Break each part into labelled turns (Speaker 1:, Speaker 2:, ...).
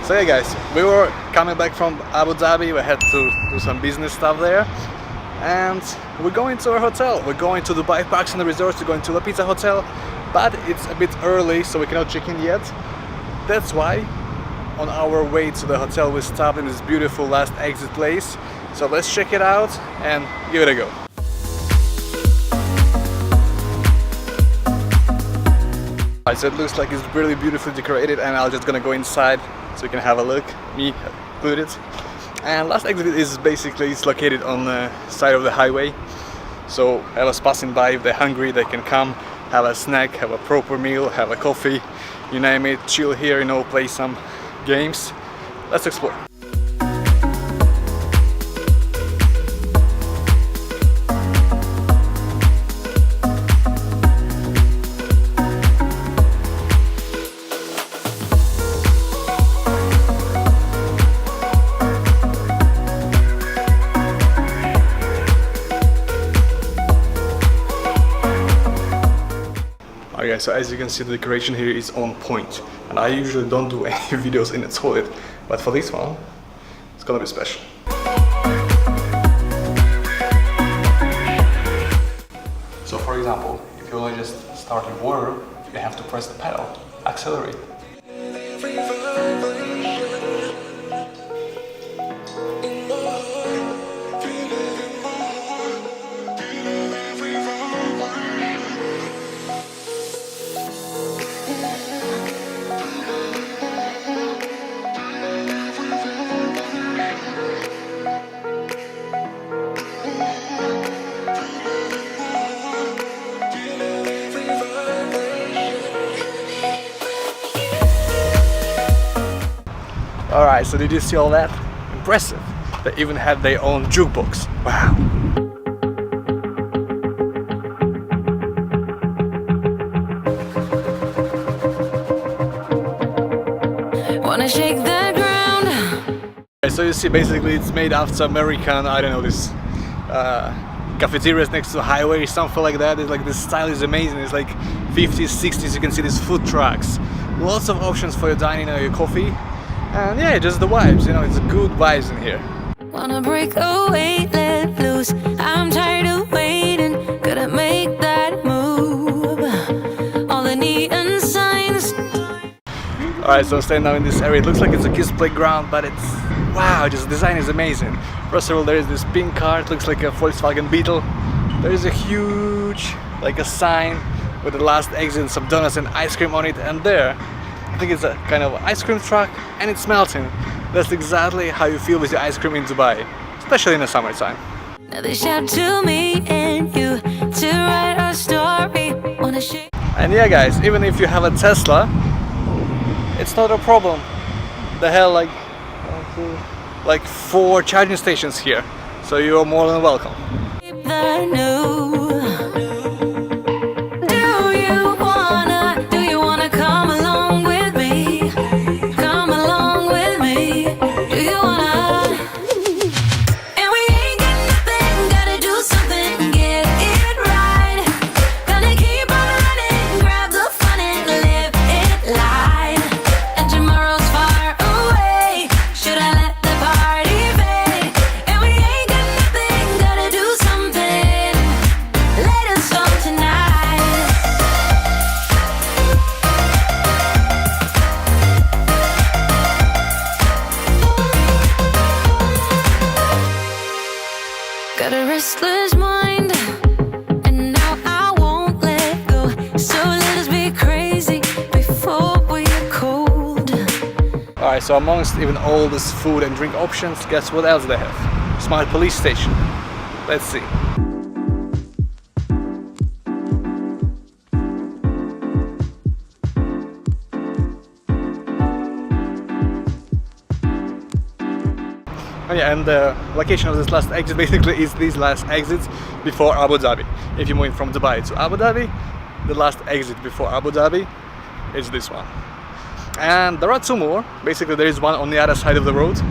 Speaker 1: So yeah guys, we were coming back from Abu Dhabi, we had to do some business stuff there. And we're going to our hotel. We're going to Dubai Parks and Resorts, we're going to La Pizza Hotel. But it's a bit early, so we cannot check in yet. That's why on our way to the hotel we stopped in this beautiful last exit place. So let's check it out and give it a go. Alright, so it looks like it's really beautifully decorated, and I'm just gonna go inside so you can have a look, me included. And last exit is basically, it's located on the side of the highway. So whoever's passing by, if they're hungry, they can come, have a snack, have a proper meal, have a coffee, you name it, chill here, you know, play some games. Let's explore. Alright guys, so as you can see, the decoration here is on point, and I usually don't do any videos in the toilet, but for this one it's gonna be special. So for example, if you want to just start in water, you have to press the pedal, accelerate. Alright, so did you see all that? Impressive! They even had their own jukebox. Wow! Wanna shake the ground. So you see, basically it's made after American, I don't know, this cafeterias next to the highway, something like that. It's like, the style is amazing. It's like 50s, 60s, you can see these food trucks. Lots of options for your dining or your coffee. And yeah, just the vibes, you know, it's good vibes in here. Wanna break away, let loose. I'm tired of waiting, gotta make that move. All the neon signs. Alright, so I'm staying now in this area. It looks like it's a kids playground, but it's, wow, just the design is amazing. First of all, there is this pink car, it looks like a Volkswagen Beetle. There is a huge, like a sign with the last exit and some donuts and ice cream on it, and there I think it's a kind of ice cream truck, and it's melting. That's exactly how you feel with your ice cream in Dubai, especially in the summertime. Now they shout to me and you to write our story. And yeah guys, even if you have a Tesla, it's not a problem. They have like 4 charging stations here, so you are more than welcome. Got a restless mind, and now I won't let go. So let us be crazy before we are cold. Alright, so amongst even all this food and drink options, guess what else they have? Smart police station. Let's see. Oh yeah, and the location of this last exit basically is these last exits before Abu Dhabi. If you're moving from Dubai to Abu Dhabi, the last exit before Abu Dhabi is this one. And there are 2 more. Basically there is one on the other side of the road,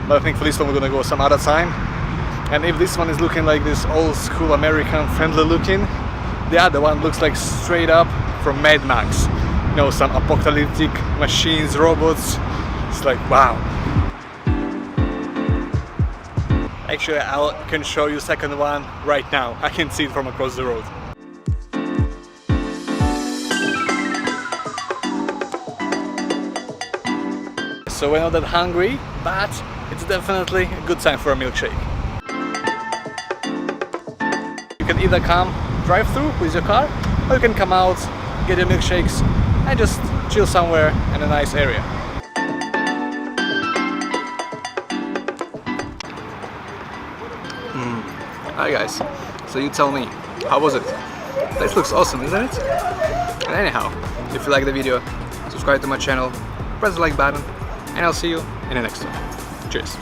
Speaker 1: but I think for this one we're gonna go some other time. And if this one is looking like this old school American friendly looking, the other one looks like straight up from Mad Max. You know, some apocalyptic machines, robots, It's like, wow. Actually, I can show you second one right now. I can see it from across the road. So we're not that hungry, but it's definitely a good time for a milkshake. You can either come drive through with your car, or you can come out, get your milkshakes and just chill somewhere in a nice area. Hi guys, so you tell me, how was it? This looks awesome, isn't it? And anyhow, if you like the video, subscribe to my channel, press the like button, and I'll see you in the next one. Cheers!